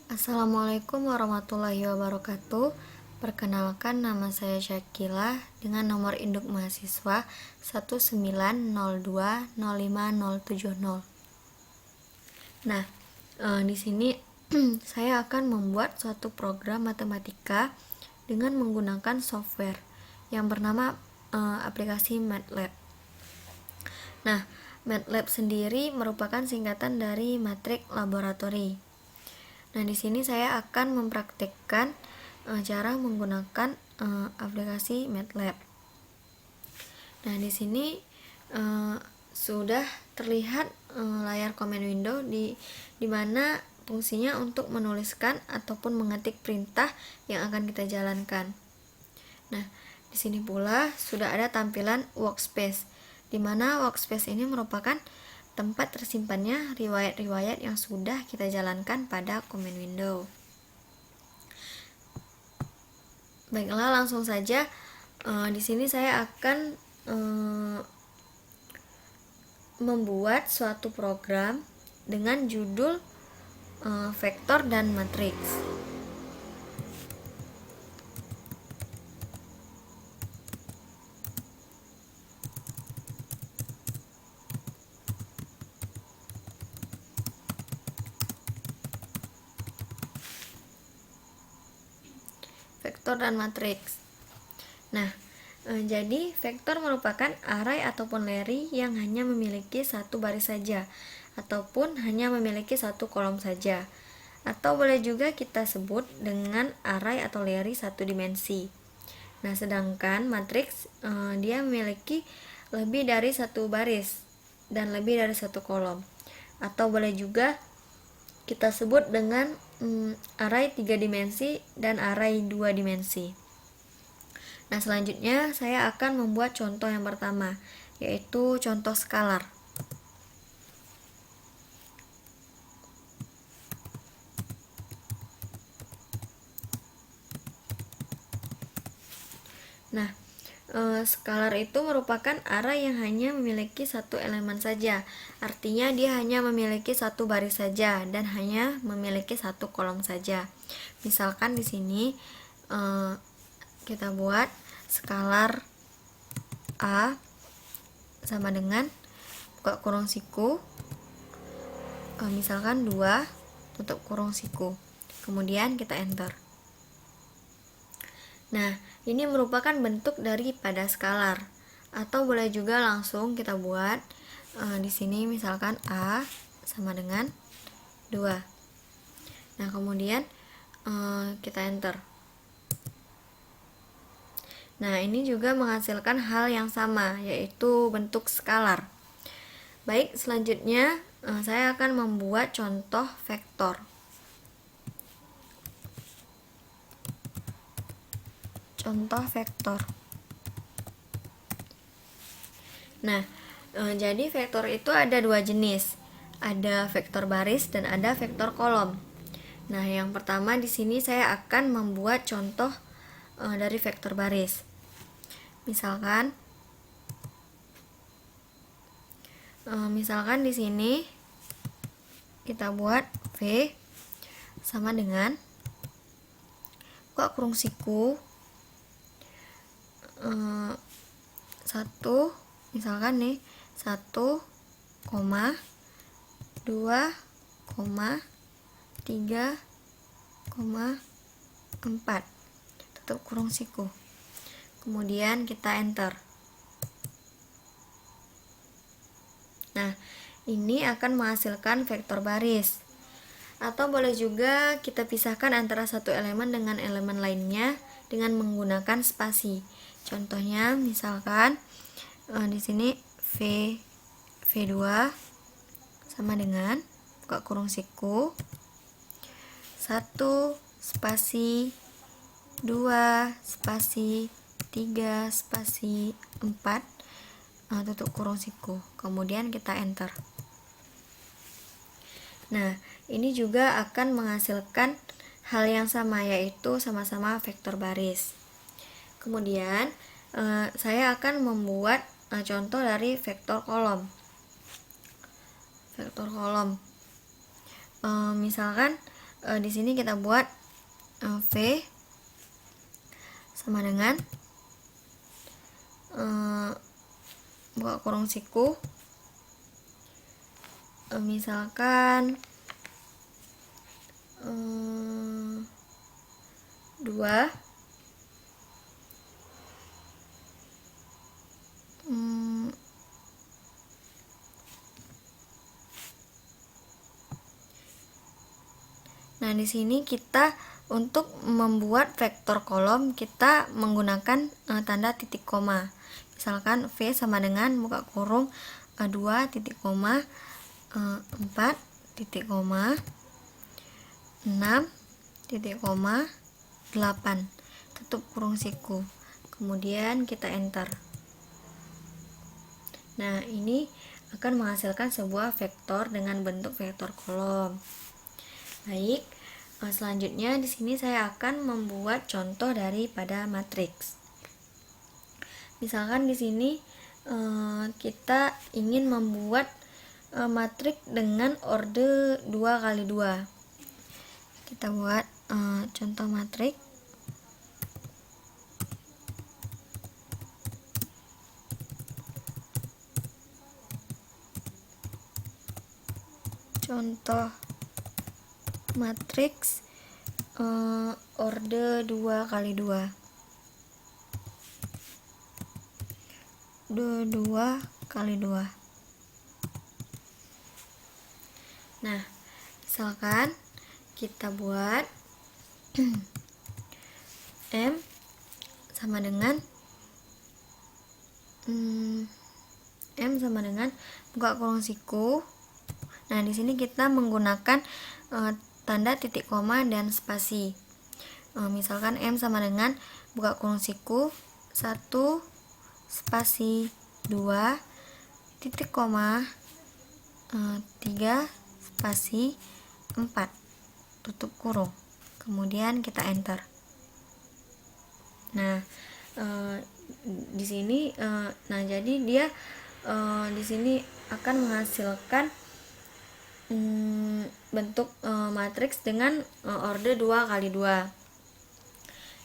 Assalamualaikum warahmatullahi wabarakatuh. Perkenalkan, nama saya Syakila dengan nomor induk mahasiswa 190205050. Nah, di sini saya akan membuat suatu program matematika dengan menggunakan software yang bernama aplikasi MATLAB. Nah, MATLAB sendiri merupakan singkatan dari Matrix Laboratory. Nah, di sini saya akan mempraktikkan cara menggunakan aplikasi MATLAB. Nah, di sini sudah terlihat layar command window di mana fungsinya untuk menuliskan ataupun mengetik perintah yang akan kita jalankan. Nah, di sini pula sudah ada tampilan workspace, di mana workspace ini merupakan tempat tersimpannya riwayat-riwayat yang sudah kita jalankan pada command window. Baiklah, langsung saja. Di sini saya akan membuat suatu program dengan judul vektor dan matriks. Vektor dan matriks. Nah, jadi vektor merupakan array ataupun array yang hanya memiliki satu baris saja, ataupun hanya memiliki satu kolom saja, atau boleh juga kita sebut dengan array atau array satu dimensi. Nah, sedangkan matriks dia memiliki lebih dari satu baris dan lebih dari satu kolom, atau boleh juga kita sebut dengan array 3 dimensi dan array 2 dimensi. Nah, selanjutnya saya akan membuat contoh yang pertama, yaitu contoh skalar. Nah, skalar itu merupakan array yang hanya memiliki satu elemen saja. Artinya dia hanya memiliki satu baris saja dan hanya memiliki satu kolom saja. Misalkan di sini kita buat skalar A sama dengan buka kurung siku, misalkan 2 tutup kurung siku. Kemudian kita enter. Nah, ini merupakan bentuk daripada skalar, atau boleh juga langsung kita buat di sini misalkan A sama dengan 2. Nah, kemudian kita enter. Nah, ini juga menghasilkan hal yang sama, yaitu bentuk skalar. Baik, selanjutnya saya akan membuat contoh vektor. Contoh vektor. Nah, jadi vektor itu ada dua jenis. Ada vektor baris dan ada vektor kolom. Nah, yang pertama di sini saya akan membuat contoh dari vektor baris. Misalkan di sini kita buat V sama dengan buka kurung siku 1, misalkan nih 1, 2, 3, 4 tutup kurung siku. Kemudian kita enter. Nah, ini akan menghasilkan vektor baris. Atau boleh juga kita pisahkan antara satu elemen dengan elemen lainnya dengan menggunakan spasi. Contohnya misalkan di sini V2 sama dengan buka kurung siku 1 spasi 2 spasi 3 spasi 4 tutup kurung siku. Kemudian kita enter. Nah, ini juga akan menghasilkan hal yang sama, yaitu sama-sama vektor baris. Kemudian saya akan membuat contoh dari vektor kolom. Vektor kolom. Misalkan di sini kita buat V sama dengan buka kurung siku, misalkan 2 Nah, di sini kita untuk membuat vektor kolom kita menggunakan tanda titik koma. Misalkan V sama dengan buka kurung 2 titik koma 4 titik koma 6 titik koma 8 tutup kurung siku. Kemudian kita enter. Nah, ini akan menghasilkan sebuah vektor dengan bentuk vektor kolom. Baik, selanjutnya di sini saya akan membuat contoh daripada matriks. Misalkan di sini kita ingin membuat matriks dengan orde 2x2. Kita buat contoh matriks. Contoh matriks orde 2x2. 2x2. Nah, misalkan kita buat M sama dengan buka kurung siku. Nah, di sini kita menggunakan tanda titik koma dan spasi. Misalkan M sama dengan buka kurung siku 1 spasi 2 titik koma 3 spasi 4 tutup kurung. Kemudian kita enter. Nah, di sini jadi dia di sini akan menghasilkan bentuk matriks dengan orde 2x2.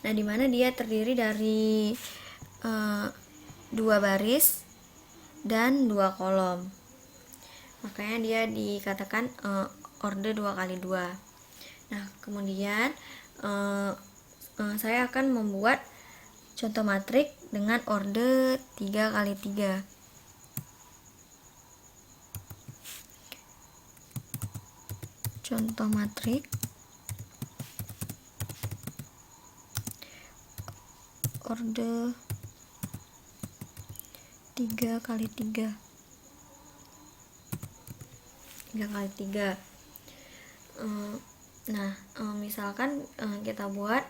Nah, dimana dia terdiri dari 2 baris dan 2 kolom. Makanya dia dikatakan orde 2x2. Nah, kemudian saya akan membuat contoh matriks dengan orde 3x3. Contoh matriks orde 3x3. Nah, misalkan kita buat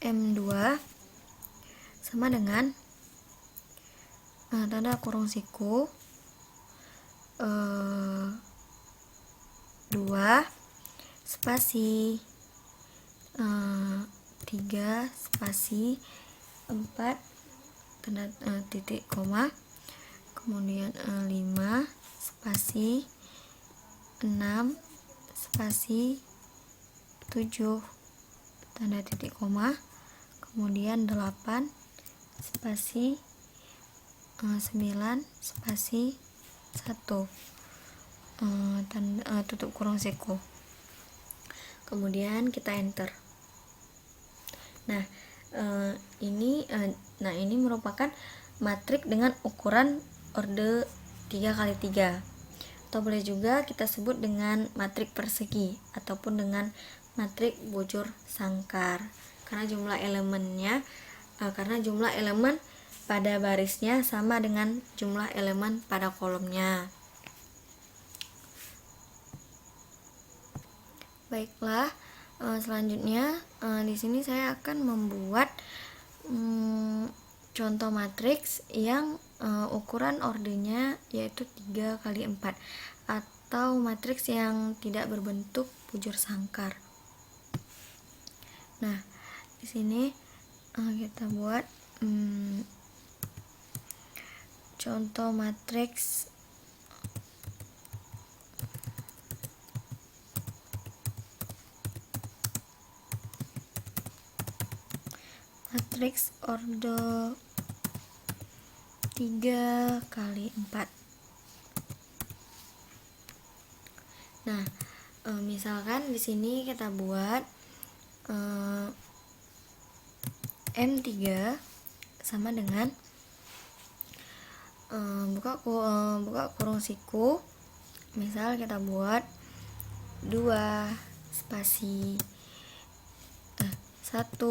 M2 sama dengan tanda kurung siku 2 spasi 3 spasi 4 tanda titik koma, kemudian 5 spasi 6 spasi 7 tanda titik koma, kemudian 8 spasi 9 spasi 1 tutup kurung siku. Kemudian kita enter. Nah, ini merupakan matriks dengan ukuran orde 3x3, atau boleh juga kita sebut dengan matriks persegi ataupun dengan matriks bujur sangkar, karena jumlah elemen pada barisnya sama dengan jumlah elemen pada kolomnya. Baiklah, selanjutnya di sini saya akan membuat contoh matriks yang ukuran ordenya yaitu 3x4 atau matriks yang tidak berbentuk bujur sangkar. Nah, di sini kita buat contoh matriks order 3 kali 4. Nah, misalkan di sini kita buat M3 sama dengan buka kurung siku, misal kita buat 2 spasi 1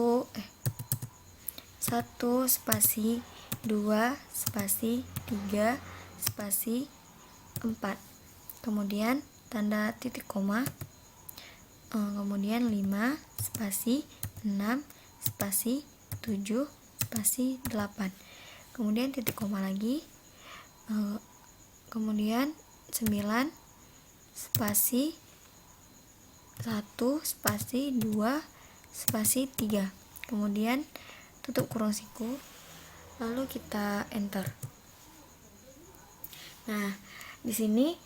spasi 2 spasi 3 spasi 4, kemudian tanda titik koma, kemudian 5 spasi 6 spasi 7 spasi 8, kemudian titik koma lagi, kemudian 9 spasi 1 spasi 2 spasi 3, kemudian tutup kurung siku, lalu kita enter. Nah, di sini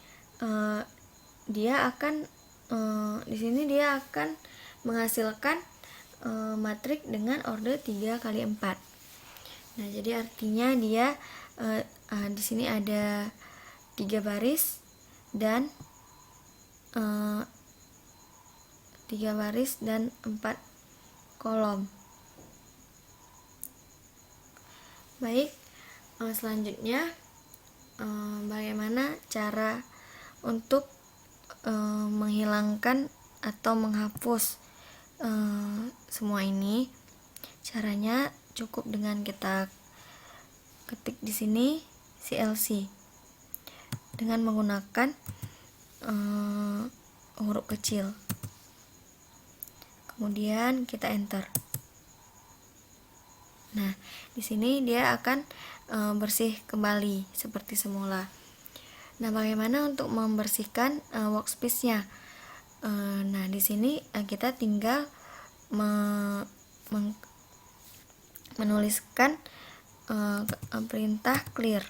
dia akan menghasilkan matriks dengan order 3 kali 4. Nah, jadi artinya dia di sini ada 3 baris dan 4 kolom. Baik, selanjutnya bagaimana cara untuk menghilangkan atau menghapus semua ini. Caranya cukup dengan kita ketik di sini CLC dengan menggunakan huruf kecil, kemudian kita enter. Nah, di sini dia akan bersih kembali seperti semula. Nah, bagaimana untuk membersihkan workspace-nya? Nah, di sini kita tinggal menuliskan perintah clear.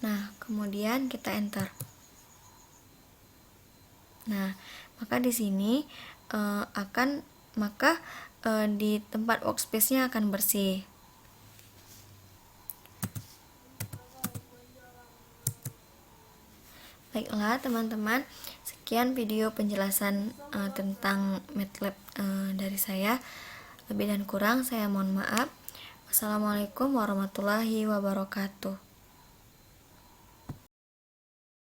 Nah, kemudian kita enter. Nah, maka di sini di tempat workspace-nya akan bersih. Baiklah teman-teman, sekian video penjelasan tentang MATLAB dari saya. Lebih dan kurang saya mohon maaf. Wassalamualaikum warahmatullahi wabarakatuh.